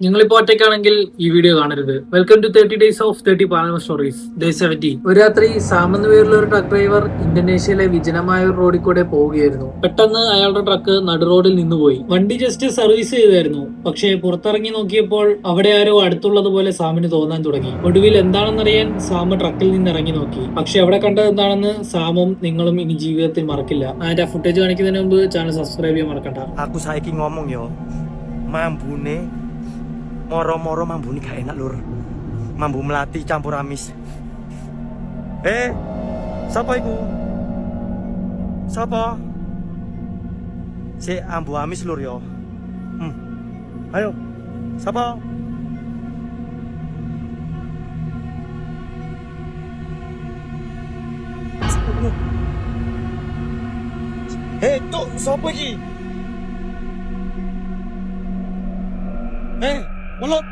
നിങ്ങളിപ്പോ ഒറ്റയ്ക്കാണെങ്കിൽ ഈ വീഡിയോ കാണരുത്. Welcome to 30 days of 30 panel stories day 70. ഒരു രാത്രി സാമെന്ന് പേരുള്ള ഒരു ട്രക്ക് ഡ്രൈവർ ഇന്തോനേഷ്യയിലെ വിജനമായ ഒരു റോഡിൽ കൂടെ പോവുകയായിരുന്നു. പെട്ടെന്ന് അയാളുടെ ട്രക്ക് നടു റോഡിൽ നിന്നുപോയി. വണ്ടി ജസ്റ്റ് സർവീസ് ചെയ്തായിരുന്നു. പക്ഷേ പുറത്തിറങ്ങി നോക്കിയപ്പോൾ അവിടെ ആരോ അടുത്തുള്ളതുപോലെ സാമിന് തോന്നാൻ തുടങ്ങി. ഒടുവിൽ എന്താണെന്നറിയാൻ സാം ട്രക്കിൽ നിന്ന് ഇറങ്ങി നോക്കി. പക്ഷെ അവിടെ കണ്ടത് എന്താണെന്ന് സാമും നിങ്ങളും ഇനി ജീവിതത്തിൽ മറക്കില്ല. അതിന്റെ ഫുട്ടേജ് കാണിക്കുന്നതിന് മുമ്പ് ചാനൽ സബ്സ്ക്രൈബ് ചെയ്യാൻ മറക്കണ്ട. Aku saiki ngomong yo, mambune moro-moro mambune gak enak lur. Mambu melati campur amis. Sapa iku? Sapa? Si ambu amis lur yo. Ayo. Sapa? Tuk, sapa iki? Mulut.